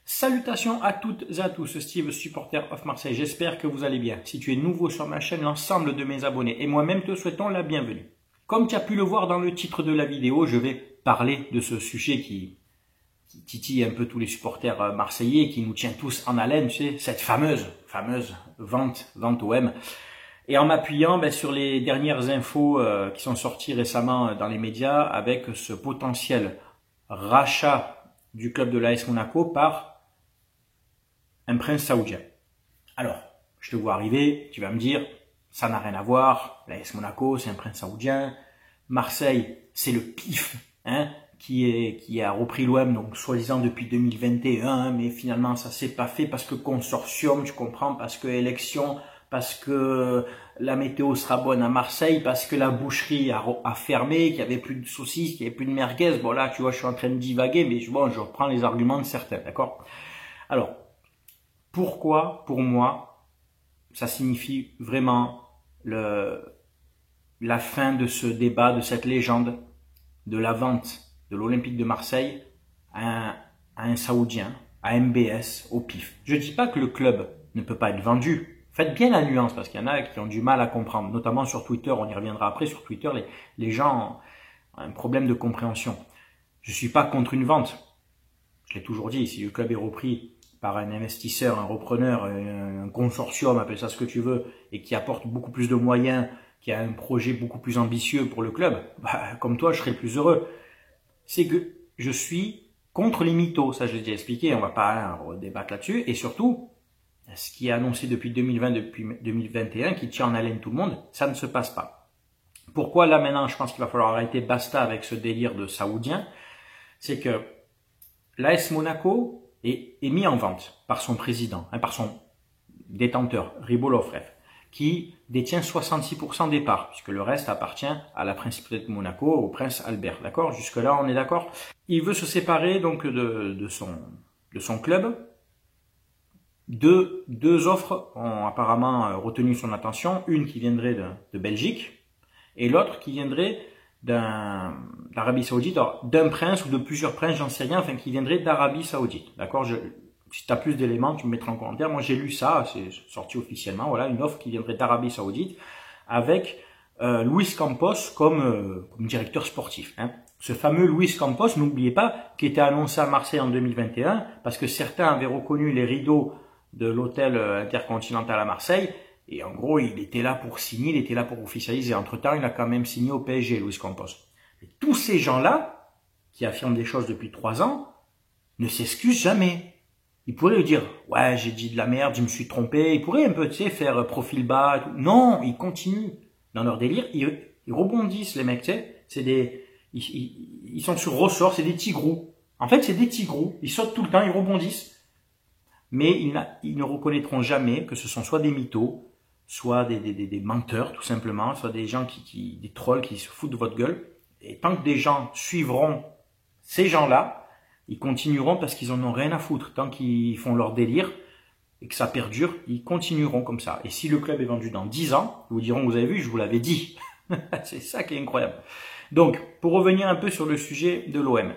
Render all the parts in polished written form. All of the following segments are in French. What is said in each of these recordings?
Salutations à toutes et à tous, Steve, supporter of Marseille, j'espère que vous allez bien. Si tu es nouveau sur ma chaîne, l'ensemble de mes abonnés et moi-même te souhaitons la bienvenue. Comme tu as pu le voir dans le titre de la vidéo, je vais parler de ce sujet qui titille un peu tous les supporters marseillais, qui nous tient tous en haleine, tu sais, cette fameuse vente OM. Et en m'appuyant sur les dernières infos qui sont sorties récemment dans les médias avec ce potentiel rachat du club de l'AS Monaco par un prince saoudien. Alors, je te vois arriver, tu vas me dire, ça n'a rien à voir, l'AS Monaco c'est un prince saoudien, Marseille c'est le PIF, qui a repris l'OM, donc soi-disant depuis 2021, mais finalement ça s'est pas fait parce que consortium, tu comprends, parce que élection, parce que la météo sera bonne à Marseille, parce que la boucherie a fermé, qu'il y avait plus de saucisses, qu'il y avait plus de merguez. Bon là, tu vois, je suis en train de divaguer, mais bon, je reprends les arguments de certains, d'accord? Alors, pourquoi, pour moi, ça signifie vraiment la fin de ce débat, de cette légende, de la vente de l'Olympique de Marseille à un Saoudien, à MBS, au PIF. Je ne dis pas que le club ne peut pas être vendu. Faites bien la nuance, parce qu'il y en a qui ont du mal à comprendre, notamment sur Twitter, on y reviendra après, sur Twitter, les gens ont un problème de compréhension. Je ne suis pas contre une vente. Je l'ai toujours dit, si le club est repris par un investisseur, un repreneur, un consortium, appelle ça ce que tu veux, et qui apporte beaucoup plus de moyens, qui a un projet beaucoup plus ambitieux pour le club, comme toi, je serais le plus heureux. C'est que je suis contre les mythos, ça je l'ai déjà expliqué, on va pas débattre là-dessus, et surtout, ce qui est annoncé depuis 2020, depuis 2021, qui tient en haleine tout le monde, ça ne se passe pas. Pourquoi là maintenant, je pense qu'il va falloir arrêter basta avec ce délire de saoudien, c'est que l'AS Monaco est mis en vente par son président, par son détenteur, Rybolovlev, qui détient 66% des parts, puisque le reste appartient à la principauté de Monaco, au prince Albert. D'accord? Jusque-là, on est d'accord? Il veut se séparer donc de son club. Deux offres ont apparemment retenu son attention. Une qui viendrait de Belgique et l'autre qui viendrait d'Arabie Saoudite, d'un prince ou de plusieurs princes, j'en sais rien, enfin qui viendrait d'Arabie Saoudite. D'accord? Si tu as plus d'éléments, tu me mettras en commentaire. Moi, j'ai lu ça, c'est sorti officiellement. Voilà, une offre qui viendrait d'Arabie Saoudite avec Luis Campos comme directeur sportif. Ce fameux Luis Campos, n'oubliez pas, qui était annoncé à Marseille en 2021, parce que certains avaient reconnu les rideaux de l'hôtel intercontinental à Marseille. Et en gros, il était là pour signer, il était là pour officialiser. Entre-temps, il a quand même signé au PSG, Luis Campos. Et tous ces gens-là, qui affirment des choses depuis 3 ans, ne s'excusent jamais. Ils pourraient lui dire, ouais, j'ai dit de la merde, je me suis trompé. Ils pourraient un peu, tu sais, faire profil bas. Tout. Non, ils continuent dans leur délire. Ils rebondissent, les mecs, tu sais. Ils sont sur ressort, c'est des tigrous. En fait, c'est des tigrous. Ils sautent tout le temps, ils rebondissent. Mais ils ne reconnaîtront jamais que ce sont soit des mythos, soit des menteurs, tout simplement, soit des gens des trolls qui se foutent de votre gueule. Et tant que des gens suivront ces gens-là, ils continueront parce qu'ils en ont rien à foutre. Tant qu'ils font leur délire et que ça perdure, ils continueront comme ça. Et si le club est vendu dans 10 ans, ils vous diront, vous avez vu, je vous l'avais dit. C'est ça qui est incroyable. Donc, pour revenir un peu sur le sujet de l'OM,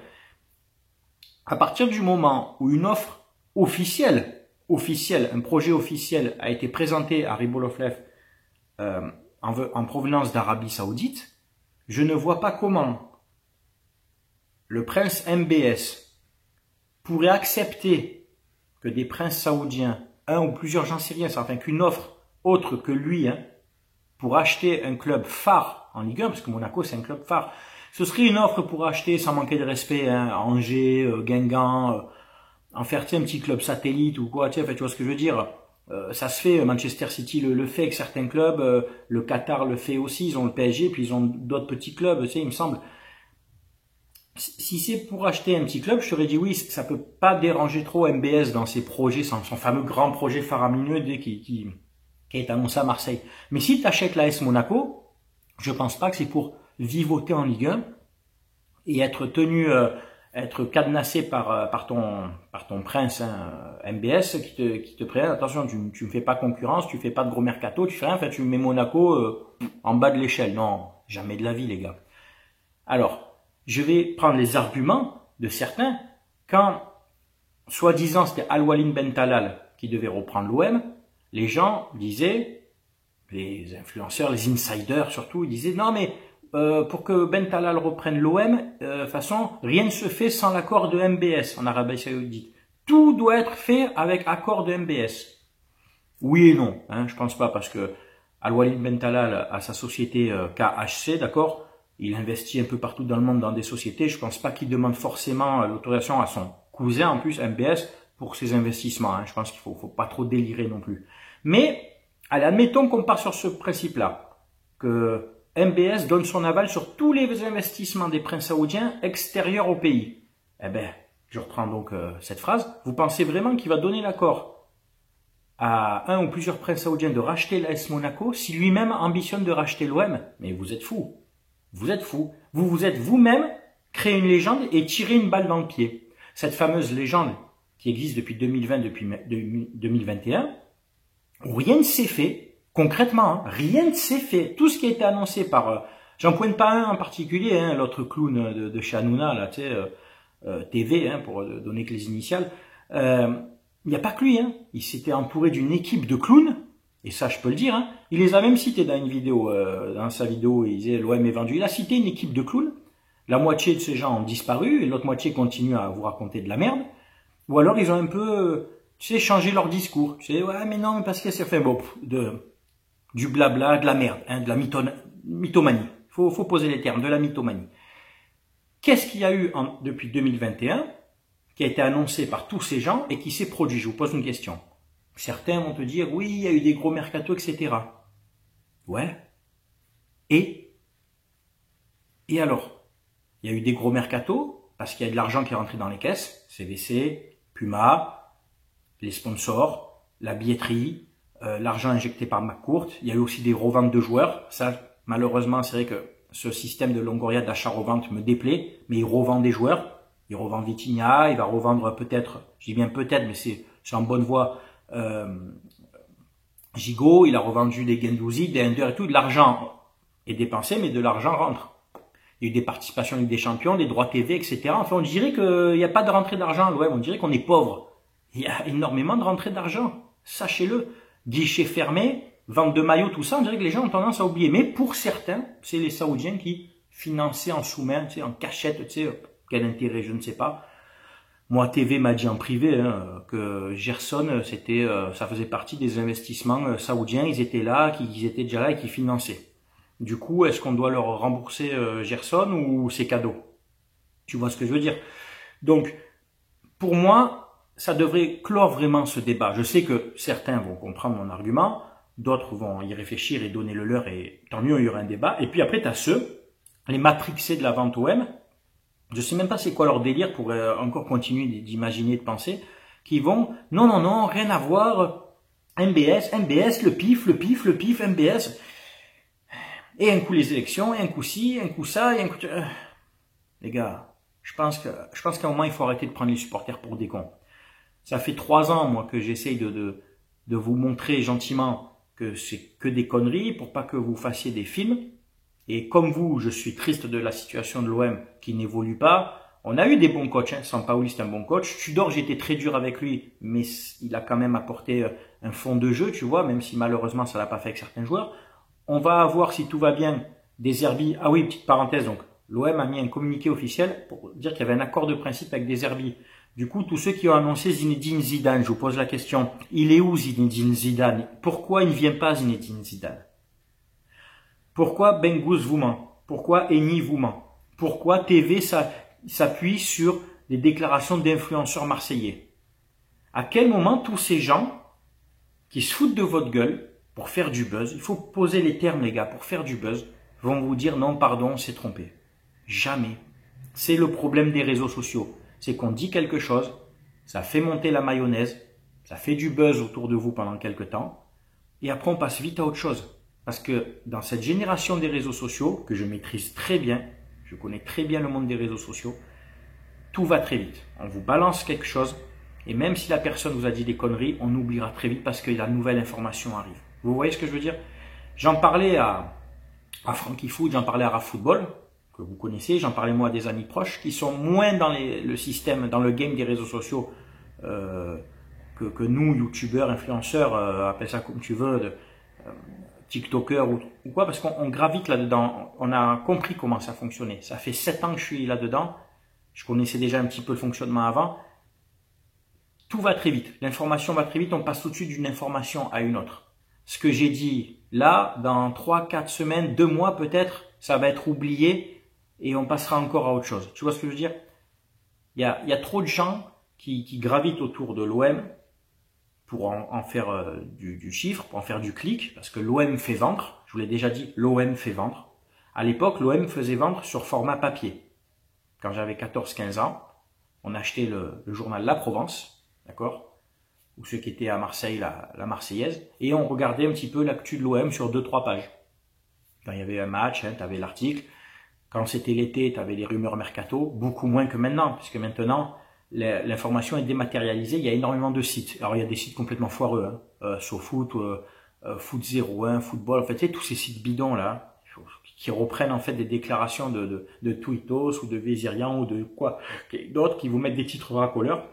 à partir du moment où une offre officielle, un projet officiel a été présenté à Rybolovlev en provenance d'Arabie Saoudite, je ne vois pas comment le prince MBS pourrait accepter que des princes saoudiens, un ou plusieurs, j'en sais rien, enfin qu'une offre autre que lui, pour acheter un club phare en Ligue 1, parce que Monaco c'est un club phare, ce serait une offre pour acheter, sans manquer de respect, Angers, Guingamp, en faire un petit club satellite ou quoi, tu vois ce que je veux dire. Ça se fait, Manchester City le fait avec certains clubs, le Qatar le fait aussi, ils ont le PSG, puis ils ont d'autres petits clubs, tu sais, il me semble. Si c'est pour acheter un petit club, je t'aurais dit oui, ça peut pas déranger trop MBS dans ses projets, son fameux grand projet faramineux qui est annoncé à Marseille. Mais si tu achètes l'AS Monaco, je pense pas que c'est pour vivoter en Ligue 1 et être tenu, être cadenassé par ton prince MBS qui te prévient, attention, tu me fais pas concurrence, tu fais pas de gros mercato, tu fais rien, enfin tu mets Monaco en bas de l'échelle. Non, jamais de la vie les gars. Alors, je vais prendre les arguments de certains quand soi-disant c'était Al-Walid Ben Talal qui devait reprendre l'OM, les gens disaient, les influenceurs, les insiders surtout, ils disaient non mais pour que Ben Talal reprenne l'OM, de toute façon rien ne se fait sans l'accord de MBS en Arabie Saoudite. Tout doit être fait avec accord de MBS. Oui et non, hein, je pense pas parce que Al-Walid Ben Talal a sa société KHC, d'accord. Il investit un peu partout dans le monde dans des sociétés. Je pense pas qu'il demande forcément l'autorisation à son cousin, en plus, MBS, pour ses investissements. Hein. Je pense qu'il faut pas trop délirer non plus. Mais, allez, admettons qu'on part sur ce principe-là, que MBS donne son aval sur tous les investissements des princes saoudiens extérieurs au pays. Eh ben, je reprends donc cette phrase. Vous pensez vraiment qu'il va donner l'accord à un ou plusieurs princes saoudiens de racheter l'AS Monaco si lui-même ambitionne de racheter l'OM? Mais vous êtes fous. Vous êtes fous. Vous êtes vous-même créé une légende et tiré une balle dans le pied. Cette fameuse légende qui existe depuis 2020, depuis 2021, où rien ne s'est fait, concrètement, hein, rien ne s'est fait. Tout ce qui a été annoncé par, j'en pointe pas un en particulier, hein, l'autre clown de chez Hanouna, là, tu sais, TV, hein, pour donner que les initiales, il n'y a pas que lui, hein. Il s'était entouré d'une équipe de clowns. Et ça, je peux le dire, hein. Il les a même cités dans une vidéo, dans sa vidéo, il disait l'OM est vendu. Il a cité une équipe de clowns. La moitié de ces gens ont disparu et l'autre moitié continue à vous raconter de la merde. Ou alors ils ont un peu, tu sais, changé leur discours. Tu sais, ouais, mais non, mais parce que c'est fait, bon, du blabla, de la merde, hein, de la mythomanie. Faut poser les termes, de la mythomanie. Qu'est-ce qu'il y a eu depuis 2021 qui a été annoncé par tous ces gens et qui s'est produit? Je vous pose une question. Certains vont te dire, oui, il y a eu des gros mercatos, etc. Ouais. Et alors? Il y a eu des gros mercatos parce qu'il y a de l'argent qui est rentré dans les caisses. CVC, Puma, les sponsors, la billetterie, l'argent injecté par McCourt. Il y a eu aussi des reventes de joueurs. Ça, malheureusement, c'est vrai que ce système de Longoria d'achat-revente me déplaît. Mais il revend des joueurs. Il revend Vitinha. Il va revendre peut-être, je dis bien peut-être, mais c'est en bonne voie, Gigot, il a revendu des Guendouzi, des Ender et tout. De l'argent est dépensé, mais de l'argent rentre. Il y a eu des participations en Ligue des Champions, des droits TV, etc. Enfin, on dirait qu'il n'y a pas de rentrée d'argent à l'OM. On dirait qu'on est pauvre. Il y a énormément de rentrées d'argent. Sachez-le. Guichet fermé, vente de maillots, tout ça, on dirait que les gens ont tendance à oublier. Mais pour certains, c'est les Saoudiens qui finançaient en sous-main, tu sais, en cachette, tu sais, quel intérêt, je ne sais pas. Moi, TV m'a dit en privé hein, que Gerson, c'était, ça faisait partie des investissements saoudiens. Ils étaient là, qu'ils étaient déjà là et qu'ils finançaient. Du coup, est-ce qu'on doit leur rembourser Gerson ou c'est cadeau? Tu vois ce que je veux dire? Donc, pour moi, ça devrait clore vraiment ce débat. Je sais que certains vont comprendre mon argument, d'autres vont y réfléchir et donner le leur et tant mieux, il y aura un débat. Et puis après, tu as ceux, les matrixés de la vente OM, je sais même pas c'est quoi leur délire pour encore continuer d'imaginer, de penser, qui vont, non, non, non, rien à voir, MBS, le pif, MBS, et un coup les élections, et un coup ci, un coup ça, et un coup... Les gars, je pense qu'à un moment, il faut arrêter de prendre les supporters pour des cons. Ça fait 3 ans, moi, que j'essaye de vous montrer gentiment que c'est que des conneries pour pas que vous fassiez des films. Et comme vous, je suis triste de la situation de l'OM qui n'évolue pas. On a eu des bons coachs, hein. Sampaoli, c'est un bon coach. Tudor, j'ai été très dur avec lui, mais il a quand même apporté un fond de jeu, tu vois, même si malheureusement, ça l'a pas fait avec certains joueurs. On va avoir, si tout va bien, des Zerbi. Ah oui, petite parenthèse, donc, l'OM a mis un communiqué officiel pour dire qu'il y avait un accord de principe avec des Zerbi. Du coup, tous ceux qui ont annoncé Zinedine Zidane, je vous pose la question, il est où Zinedine Zidane? Pourquoi il ne vient pas Zinedine Zidane? Pourquoi Bengous vous ment? Pourquoi Eni vous ment? Pourquoi TV s'appuie sur des déclarations d'influenceurs marseillais? À quel moment tous ces gens qui se foutent de votre gueule pour faire du buzz, il faut poser les termes les gars, pour faire du buzz, vont vous dire non pardon, on s'est trompé? Jamais. C'est le problème des réseaux sociaux. C'est qu'on dit quelque chose, ça fait monter la mayonnaise, ça fait du buzz autour de vous pendant quelques temps, et après on passe vite à autre chose. Parce que dans cette génération des réseaux sociaux, que je maîtrise très bien, je connais très bien le monde des réseaux sociaux, tout va très vite. On vous balance quelque chose, et même si la personne vous a dit des conneries, on oubliera très vite parce que la nouvelle information arrive. Vous voyez ce que je veux dire? J'en parlais à Frankie Foot, j'en parlais à Raf Football, que vous connaissez, j'en parlais moi à des amis proches qui sont moins dans le système, dans le game des réseaux sociaux que nous, youtubeurs, influenceurs, appelle ça comme tu veux, tiktokers ou quoi, parce qu'on gravite là-dedans. On a compris comment ça fonctionnait. Ça fait 7 ans que je suis là-dedans. Je connaissais déjà un petit peu le fonctionnement avant. Tout va très vite. L'information va très vite. On passe tout de suite d'une information à une autre. Ce que j'ai dit là, dans 3, 4 semaines, 2 mois peut-être, ça va être oublié et on passera encore à autre chose. Tu vois ce que je veux dire? Il y a trop de gens qui gravitent autour de l'OM pour en faire du chiffre, pour en faire du clic, parce que l'OM fait vendre. Je vous l'ai déjà dit, l'OM fait vendre. À l'époque, l'OM faisait vendre sur format papier. Quand j'avais 14-15 ans, on achetait le journal La Provence, d'accord, ou ceux qui étaient à Marseille, la Marseillaise, et on regardait un petit peu l'actu de l'OM sur 2-3 pages. Quand il y avait un match, tu avais l'article. Quand c'était l'été, tu avais les rumeurs mercato, beaucoup moins que maintenant, puisque maintenant, l'information est dématérialisée, il y a énormément de sites. Alors il y a des sites complètement foireux, SoFoot, Foot 01, Football, en fait, tu sais, tous ces sites bidons là, qui reprennent en fait des déclarations de Tweetos ou de Vézirian ou de quoi, d'autres qui vous mettent des titres racoleurs,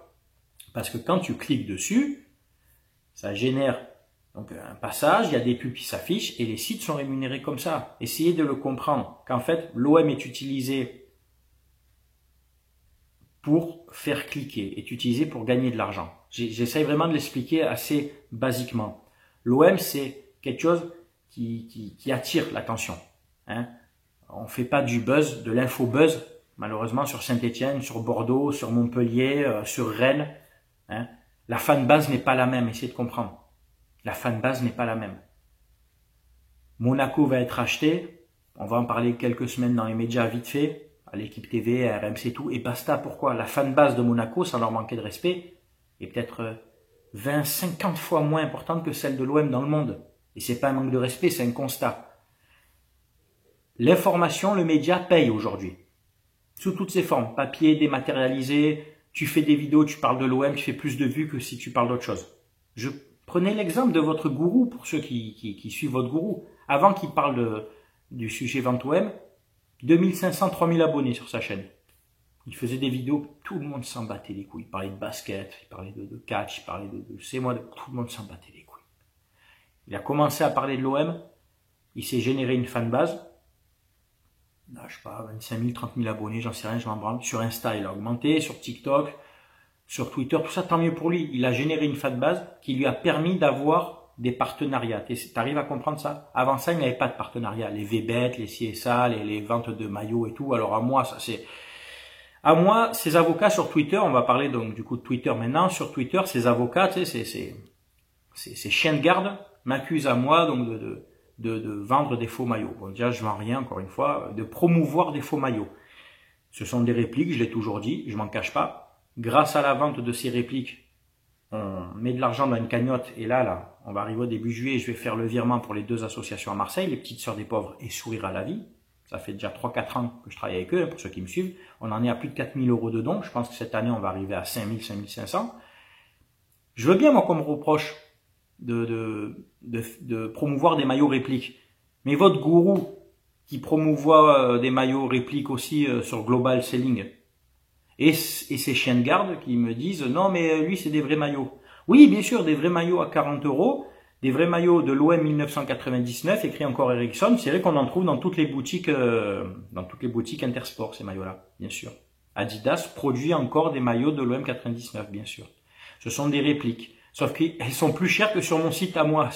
parce que quand tu cliques dessus, ça génère donc un passage, il y a des pubs qui s'affichent et les sites sont rémunérés comme ça. Essayez de le comprendre, qu'en fait l'OM est utilisé pour faire cliquer, est utilisé pour gagner de l'argent. J'essaye vraiment de l'expliquer assez basiquement. L'OM, c'est quelque chose qui attire l'attention. Hein. On ne fait pas du buzz, de l'info-buzz, malheureusement, sur Saint-Étienne, sur Bordeaux, sur Montpellier, sur Rennes. Hein. La fanbase n'est pas la même, essayez de comprendre. La fanbase n'est pas la même. Monaco va être acheté, on va en parler quelques semaines dans les médias vite fait, à l'équipe TV, à RMC, tout, et basta. Pourquoi? La fanbase de Monaco, sans leur manquer de respect, est peut-être 20, 50 fois moins importante que celle de l'OM dans le monde. Et c'est pas un manque de respect, c'est un constat. L'information, le média paye aujourd'hui. Sous toutes ses formes, papier, dématérialisé, tu fais des vidéos, tu parles de l'OM, tu fais plus de vues que si tu parles d'autre chose. Prenez l'exemple de votre gourou, pour ceux qui suivent votre gourou. Avant qu'il parle du sujet vente OM, 2500, 3000 abonnés sur sa chaîne. Il faisait des vidéos, tout le monde s'en battait les couilles. Il parlait de basket, il parlait de catch, il parlait de tout le monde s'en battait les couilles. Il a commencé à parler de l'OM, il s'est généré une fanbase. Je sais pas, 25 000, 30 000 abonnés, j'en sais rien, je m'en branle. Sur Insta, il a augmenté, sur TikTok, sur Twitter, tout ça, tant mieux pour lui. Il a généré une fanbase qui lui a permis d'avoir des partenariats. Tu arrives à comprendre ça? Avant ça, il n'avait pas de partenariat. Les VBet, les CSA, les ventes de maillots et tout. Alors à moi, ça c'est... À moi, ces avocats sur Twitter, on va parler donc du coup de Twitter maintenant. Sur Twitter, ces avocats, tu sais, ces chiens de garde m'accusent à moi donc de vendre des faux maillots. Bon, déjà, je vends rien, encore une fois, de promouvoir des faux maillots. Ce sont des répliques, je l'ai toujours dit, je m'en cache pas. Grâce à la vente de ces répliques, on met de l'argent dans une cagnotte et là, on va arriver au début juillet, je vais faire le virement pour les 2 associations à Marseille, les Petites Sœurs des Pauvres et Sourire à la Vie. Ça fait déjà 3-4 ans que je travaille avec eux, pour ceux qui me suivent. On en est à plus de 4 000 € de dons. Je pense que cette année, on va arriver à 5 000, 5 500. Je veux bien, moi, qu'on me reproche de promouvoir des maillots répliques. Mais votre gourou qui promouvoit des maillots répliques aussi sur Global Selling, et ces chiens de garde qui me disent non mais lui c'est des vrais maillots. Oui bien sûr, des vrais maillots à 40 €, des vrais maillots de l'OM 1999 écrit encore Ericsson. C'est vrai qu'on en trouve dans toutes les boutiques Intersport, ces maillots là, bien sûr. Adidas produit encore des maillots de l'OM 99, bien sûr. Ce sont des répliques, sauf qu'elles sont plus chères que sur mon site à moi.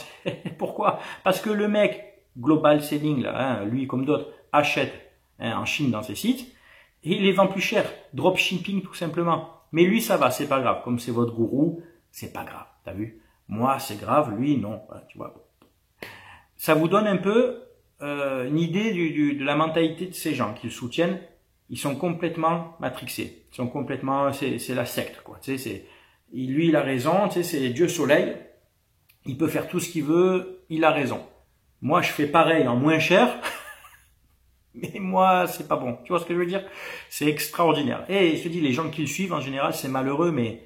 Pourquoi? Parce que le mec Global Selling là, lui comme d'autres, achète en Chine dans ses sites. Et il les vend plus cher. Dropshipping tout simplement. Mais lui ça va, c'est pas grave. Comme c'est votre gourou, c'est pas grave. T'as vu? Moi c'est grave, lui non. Tu vois. Ça vous donne un peu une idée de la mentalité de ces gens qui le soutiennent. Ils sont complètement matrixés. Ils sont complètement, c'est la secte quoi. Tu sais, lui il a raison. Tu sais, c'est Dieu Soleil. Il peut faire tout ce qu'il veut. Il a raison. Moi je fais pareil en moins cher. Mais moi, c'est pas bon. Tu vois ce que je veux dire? C'est extraordinaire. Et je te dis, les gens qui le suivent, en général, c'est malheureux, mais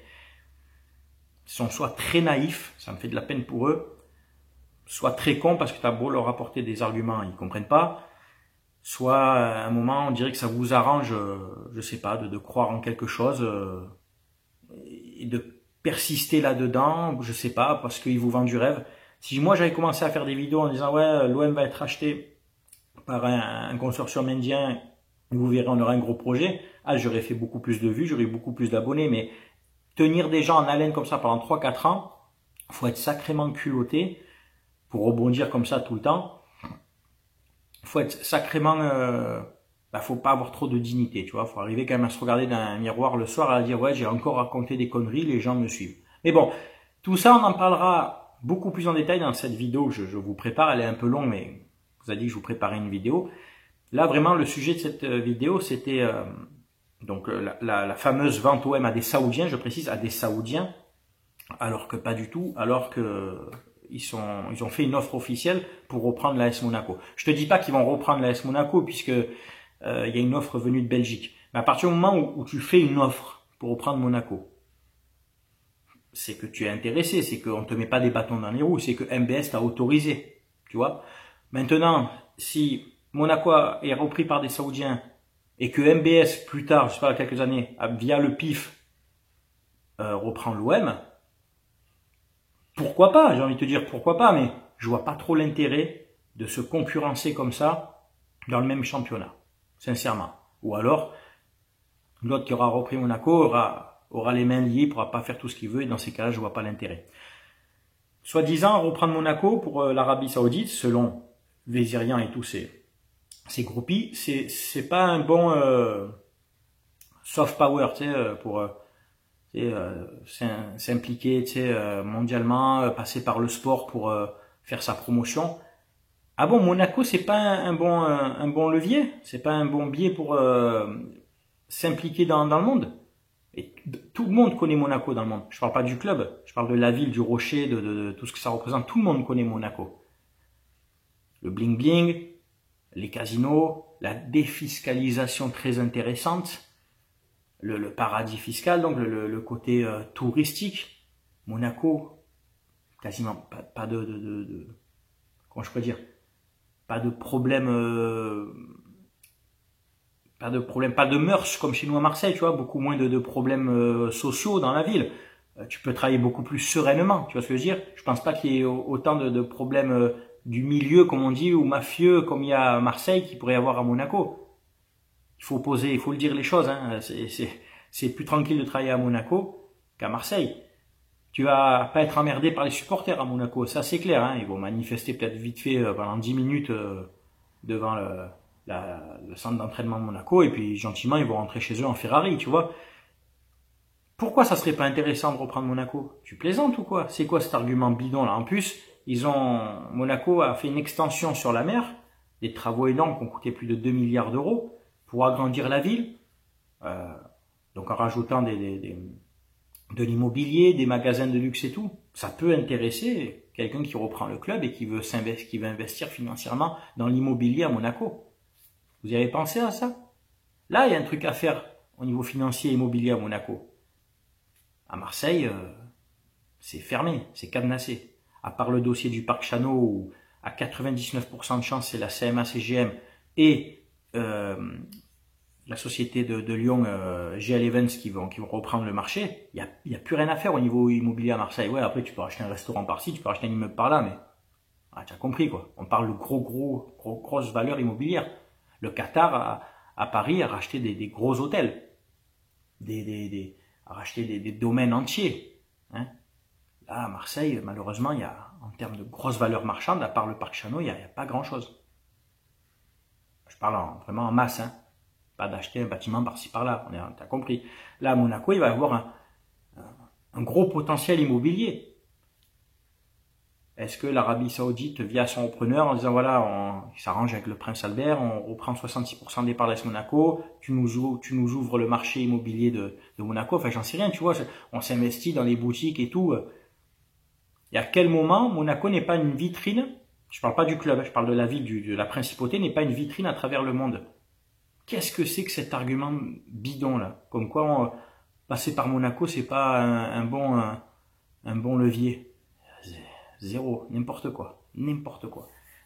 ils sont soit très naïfs, ça me fait de la peine pour eux, soit très cons parce que tu as beau leur apporter des arguments, ils comprennent pas, soit à un moment, on dirait que ça vous arrange, je sais pas, de croire en quelque chose et de persister là-dedans, je sais pas, parce qu'ils vous vendent du rêve. Si moi j'avais commencé à faire des vidéos en disant ouais, l'OM va être acheté par un consortium indien, vous verrez, on aura un gros projet, j'aurais fait beaucoup plus de vues, j'aurais eu beaucoup plus d'abonnés, mais tenir des gens en haleine comme ça pendant 3-4 ans, faut être sacrément culotté pour rebondir comme ça tout le temps. Faut être sacrément, faut pas avoir trop de dignité, tu vois. Faut arriver quand même à se regarder dans un miroir le soir et à dire ouais, j'ai encore raconté des conneries, les gens me suivent. Mais bon, tout ça, on en parlera beaucoup plus en détail dans cette vidéo que je vous prépare. Elle est un peu longue, mais je vous ai dit que je vous préparais une vidéo. Là, vraiment, le sujet de cette vidéo, c'était donc la fameuse vente OM à des Saoudiens, je précise, à des Saoudiens, alors que pas du tout, alors que ils ont fait une offre officielle pour reprendre l'AS Monaco. Je te dis pas qu'ils vont reprendre l'AS Monaco puisque il y a une offre venue de Belgique. Mais à partir du moment où tu fais une offre pour reprendre Monaco, c'est que tu es intéressé, c'est qu'on ne te met pas des bâtons dans les roues, c'est que MBS t'a autorisé, tu vois. Maintenant, si Monaco est repris par des Saoudiens et que MBS plus tard, je sais pas, quelques années, via le PIF, reprend l'OM, pourquoi pas, j'ai envie de te dire pourquoi pas, mais je vois pas trop l'intérêt de se concurrencer comme ça dans le même championnat, sincèrement. Ou alors, l'autre qui aura repris Monaco aura les mains liées, pourra pas faire tout ce qu'il veut, et dans ces cas-là, je vois pas l'intérêt. Soi-disant, reprendre Monaco pour l'Arabie Saoudite, selon Vizirian et tous ces groupies, c'est pas un bon soft power, tu sais, pour s'impliquer, tu sais, mondialement, passer par le sport pour faire sa promotion. Ah bon, Monaco, c'est pas un bon levier, c'est pas un bon biais pour s'impliquer dans le monde. Et tout le monde connaît Monaco dans le monde. Je parle pas du club, je parle de la ville, du Rocher, de tout ce que ça représente. Tout le monde connaît Monaco. Le bling bling, les casinos, la défiscalisation très intéressante, le paradis fiscal, donc le côté touristique. Monaco, quasiment pas de comment je pourrais dire, pas de problème, pas de mœurs comme chez nous à Marseille, tu vois, beaucoup moins de problèmes sociaux dans la ville. Tu peux travailler beaucoup plus sereinement, tu vois ce que je veux dire. Je pense pas qu'il y ait autant de problèmes du milieu, comme on dit, ou mafieux, comme il y a à Marseille, qu'il pourrait y avoir à Monaco. Il faut le dire les choses, hein. C'est plus tranquille de travailler à Monaco qu'à Marseille. Tu vas pas être emmerdé par les supporters à Monaco, ça c'est clair, hein. Ils vont manifester peut-être vite fait pendant 10 minutes devant le centre d'entraînement de Monaco, et puis gentiment ils vont rentrer chez eux en Ferrari, tu vois. Pourquoi ça serait pas intéressant de reprendre Monaco? Tu plaisantes ou quoi? C'est quoi cet argument bidon là? En plus, Monaco a fait une extension sur la mer, des travaux énormes qui ont coûté plus de 2 milliards d'euros pour agrandir la ville, donc en rajoutant de l'immobilier, des magasins de luxe et tout. Ça peut intéresser quelqu'un qui reprend le club et qui veut investir financièrement dans l'immobilier à Monaco. Vous y avez pensé à ça? Là, il y a un truc à faire au niveau financier et immobilier à Monaco. À Marseille, c'est fermé, c'est cadenassé. À part le dossier du parc Chano où à 99% de chance c'est la CMA-CGM et la société de Lyon, GL Events qui vont reprendre le marché, il y a plus rien à faire au niveau immobilier à Marseille. Ouais, après tu peux acheter un restaurant par-ci, tu peux acheter un immeuble par-là, mais tu as compris quoi. On parle de grosses valeurs immobilières. Le Qatar à Paris a racheté des gros hôtels, a racheté des domaines entiers. Hein. Là, à Marseille, malheureusement, il y a, en termes de grosses valeurs marchandes, à part le parc Chano, il n'y a pas grand-chose. Je parle vraiment en masse, hein. Pas d'acheter un bâtiment par-ci par-là, t'as compris. Là, à Monaco, il va y avoir un gros potentiel immobilier. Est-ce que l'Arabie Saoudite, via son repreneur, en disant voilà, il s'arrange avec le prince Albert, on reprend 66% des parts d'AS Monaco, tu nous ouvres le marché immobilier de Monaco, enfin j'en sais rien, tu vois, on s'investit dans les boutiques et tout. Et à quel moment Monaco n'est pas une vitrine, je parle pas du club, je parle de la ville, de la principauté, n'est pas une vitrine à travers le monde. Qu'est-ce que c'est que cet argument bidon là? Comme quoi passer par Monaco, c'est pas un bon levier. Zéro, n'importe quoi.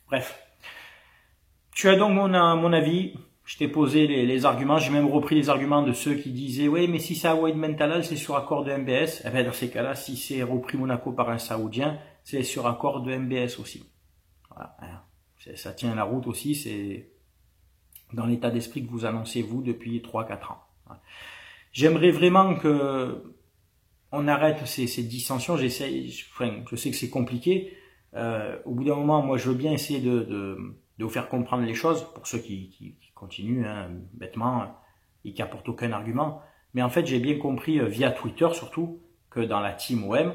Bref. Tu as donc mon avis. Je t'ai posé les arguments, j'ai même repris les arguments de ceux qui disaient oui, mais si c'est Awaid Mentalal, c'est sur accord de MBS. Eh bien, dans ces cas-là, si c'est repris Monaco par un Saoudien, c'est sur accord de MBS aussi. Voilà. Ça tient la route aussi, c'est dans l'état d'esprit que vous annoncez vous depuis 3-4 ans. J'aimerais vraiment que on arrête ces dissensions. Je sais que c'est compliqué. Au bout d'un moment, moi, je veux bien essayer de vous faire comprendre les choses pour ceux qui continuent bêtement et qui apportent aucun argument. Mais en fait, j'ai bien compris via Twitter surtout que dans la team OM,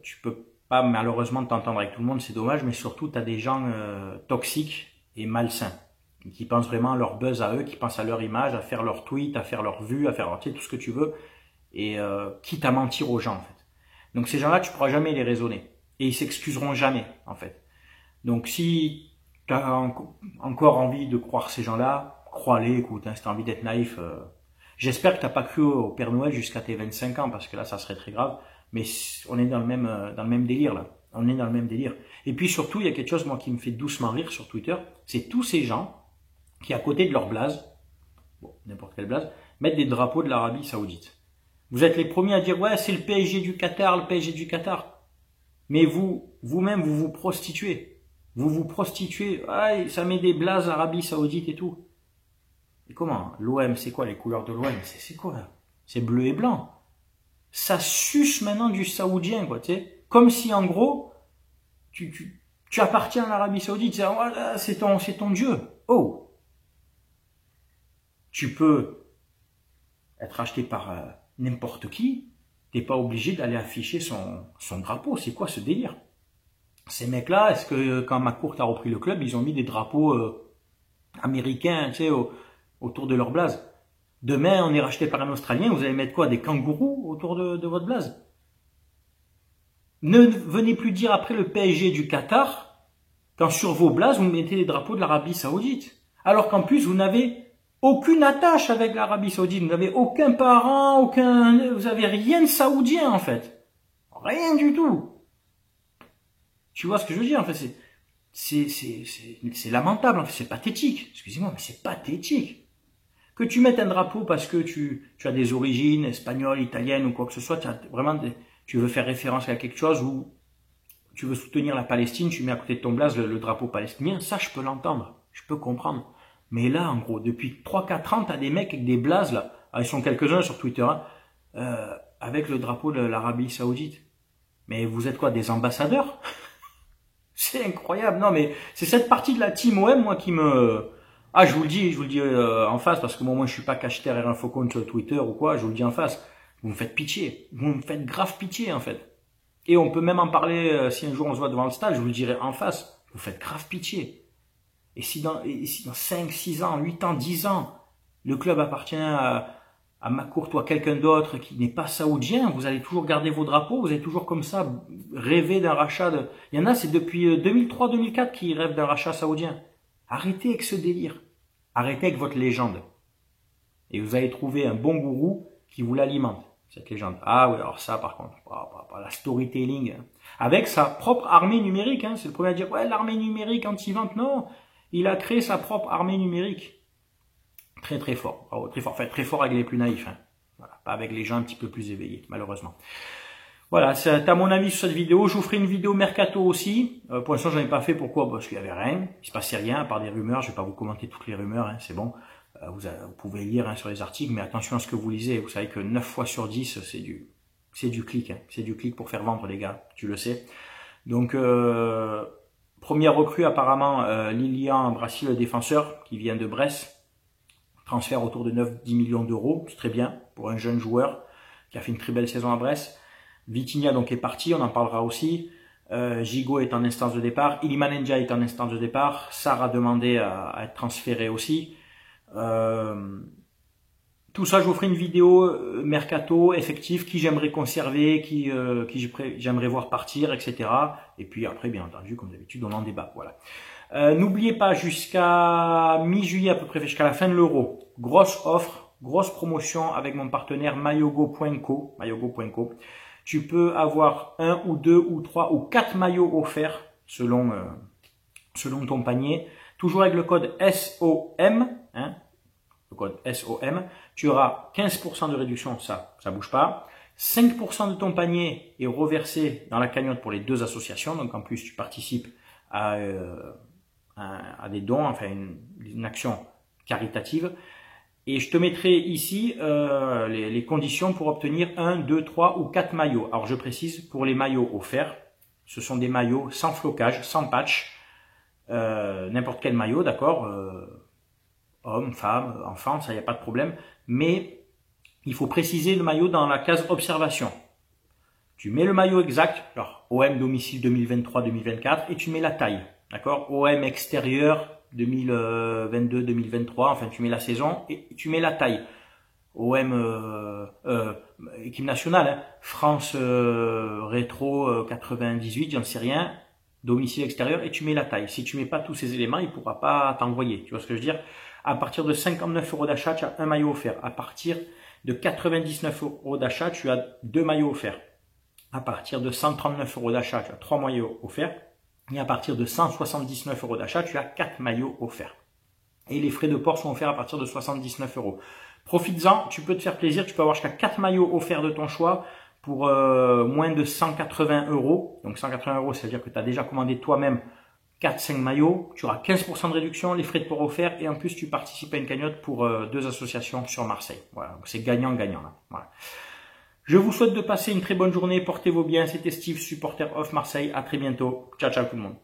tu peux pas malheureusement t'entendre avec tout le monde, c'est dommage, mais surtout tu as des gens toxiques et malsains qui pensent vraiment à leur buzz à eux, qui pensent à leur image, à faire leur tweet, à faire leur vue, à faire tout ce que tu veux, et quitte à mentir aux gens en fait. Donc ces gens-là, tu pourras jamais les raisonner et ils s'excuseront jamais en fait. Donc si tu as encore envie de croire ces gens-là, crois-les, écoute, si tu as envie d'être naïf, j'espère que tu n'as pas cru au Père Noël jusqu'à tes 25 ans, parce que là, ça serait très grave. Mais on est dans le même délire, là. On est dans le même délire. Et puis surtout, il y a quelque chose, moi, qui me fait doucement rire sur Twitter, c'est tous ces gens qui, à côté de leur blase, bon, n'importe quelle blase, mettent des drapeaux de l'Arabie Saoudite. Vous êtes les premiers à dire, ouais, c'est le PSG du Qatar, le PSG du Qatar. Mais vous-même, vous vous prostituez. Vous vous prostituez. Ah, ça met des blazes Arabie Saoudite et tout. Et comment? L'OM, c'est quoi les couleurs de l'OM? C'est quoi? C'est bleu et blanc. Ça suce maintenant du saoudien, quoi, tu sais. Comme si, en gros, tu appartiens à l'Arabie Saoudite. C'est ton Dieu. Oh! Tu peux être acheté par n'importe qui. T'es pas obligé d'aller afficher son drapeau. C'est quoi ce délire? Ces mecs-là, est-ce que quand McCourt a repris le club, ils ont mis des drapeaux américains, tu sais, autour de leur blase? Demain, on est racheté par un Australien, vous allez mettre quoi? Des kangourous autour de votre blase? Ne venez plus dire après le PSG du Qatar, quand sur vos blazes, vous mettez les drapeaux de l'Arabie Saoudite. Alors qu'en plus, vous n'avez aucune attache avec l'Arabie Saoudite, vous n'avez aucun parent, vous avez rien de saoudien en fait. Rien du tout. Tu vois ce que je veux dire? En fait, c'est lamentable, en fait, c'est pathétique. Excusez-moi, mais c'est pathétique. Que tu mettes un drapeau parce que tu as des origines espagnoles, italiennes ou quoi que ce soit, tu veux faire référence à quelque chose ou tu veux soutenir la Palestine, tu mets à côté de ton blase le drapeau palestinien, ça je peux l'entendre, je peux comprendre. Mais là, en gros, depuis 3-4 ans, tu as des mecs avec des blazes, là, ils sont quelques-uns sur Twitter, avec le drapeau de l'Arabie Saoudite. Mais vous êtes quoi, des ambassadeurs? C'est incroyable, non mais c'est cette partie de la team OM, moi, qui me... Ah, je vous le dis en face, parce que moi je suis pas caché derrière un faucon sur Twitter ou quoi, je vous le dis en face. Vous me faites pitié. Vous me faites grave pitié, en fait. Et on peut même en parler, si un jour on se voit devant le stade, je vous le dirai en face. Vous faites grave pitié. Et si dans 5, 6 ans, 8 ans, 10 ans, le club appartient à McCourt ou à quelqu'un d'autre qui n'est pas saoudien, vous allez toujours garder vos drapeaux, vous allez toujours comme ça rêver d'un rachat de... Il y en a, c'est depuis 2003-2004 qui rêvent d'un rachat saoudien. Arrêtez avec ce délire. Arrêtez avec votre légende. Et vous allez trouver un bon gourou qui vous l'alimente, cette légende. Ah oui, alors ça par contre, la storytelling, avec sa propre armée numérique, c'est le premier à dire, ouais, l'armée numérique anti-vente, non, il a créé sa propre armée numérique. Très très fort, très fort, enfin très fort avec les plus naïfs, voilà, pas avec les gens un petit peu plus éveillés, malheureusement. Voilà, c'est à mon avis sur cette vidéo. Je vous ferai une vidéo mercato aussi. Pour l'instant, j'en ai pas fait. Pourquoi? Parce qu'il y avait rien. Il se passait rien à part des rumeurs. Je vais pas vous commenter toutes les rumeurs. C'est bon. Vous pouvez lire sur les articles, mais attention à ce que vous lisez. Vous savez que 9 fois sur 10, c'est du clic. C'est du clic pour faire vendre, les gars. Tu le sais. Donc, première recrue apparemment, Lilian Brassy, le défenseur, qui vient de Brest. Transfert autour de 9-10 millions d'euros. C'est très bien pour un jeune joueur qui a fait une très belle saison à Brest. Vitinha donc est parti, on en parlera aussi. Gigot est en instance de départ. Iliman Ndiaye est en instance de départ. Sarr a demandé à être transféré aussi. Tout ça, je vous ferai une vidéo mercato, effectif, qui j'aimerais conserver, qui j'aimerais voir partir, etc. Et puis après, bien entendu, comme d'habitude, on en débat. Voilà. N'oubliez pas, jusqu'à mi-juillet à peu près, jusqu'à la fin de l'Euro, grosse offre, grosse promotion avec mon partenaire mayogo.co. Tu peux avoir 1 ou 2 ou 3 ou 4 maillots offerts selon ton panier. Toujours avec le code SOM, hein, le code SOM, tu auras 15% de réduction, ça bouge pas. 5% de ton panier est reversé dans la cagnotte pour les 2 associations, donc en plus tu participes à des dons, enfin une action caritative. Et je te mettrai ici les conditions pour obtenir 1, 2, 3 ou 4 maillots. Alors je précise, pour les maillots offerts, ce sont des maillots sans flocage, sans patch, n'importe quel maillot, d'accord, homme, femme, enfant, ça, il n'y a pas de problème. Mais il faut préciser le maillot dans la case observation. Tu mets le maillot exact, alors OM domicile 2023-2024, et tu mets la taille, d'accord, OM extérieur 2022-2023, enfin tu mets la saison et tu mets la taille. OM équipe nationale, hein, France rétro 98, j'en sais rien, domicile extérieur, et tu mets la taille. Si tu mets pas tous ces éléments, il pourra pas t'envoyer. Tu vois ce que je veux dire? À partir de 59 € d'achat, tu as un maillot offert. À partir de 99 € d'achat, tu as 2 maillots offerts. À partir de 139 € d'achat, tu as 3 maillots offerts. Et à partir de 179 € d'achat, tu as 4 maillots offerts. Et les frais de port sont offerts à partir de 79 €. Profites-en, tu peux te faire plaisir, tu peux avoir jusqu'à 4 maillots offerts de ton choix pour moins de 180 €. Donc 180 €, c'est-à-dire que tu as déjà commandé toi-même 4-5 maillots, tu auras 15% de réduction, les frais de port offerts, et en plus tu participes à une cagnotte pour 2 associations sur Marseille. Voilà, donc c'est gagnant-gagnant là. Voilà. Je vous souhaite de passer une très bonne journée, portez-vous bien, c'était Steve, supporter of Marseille, à très bientôt, ciao ciao tout le monde.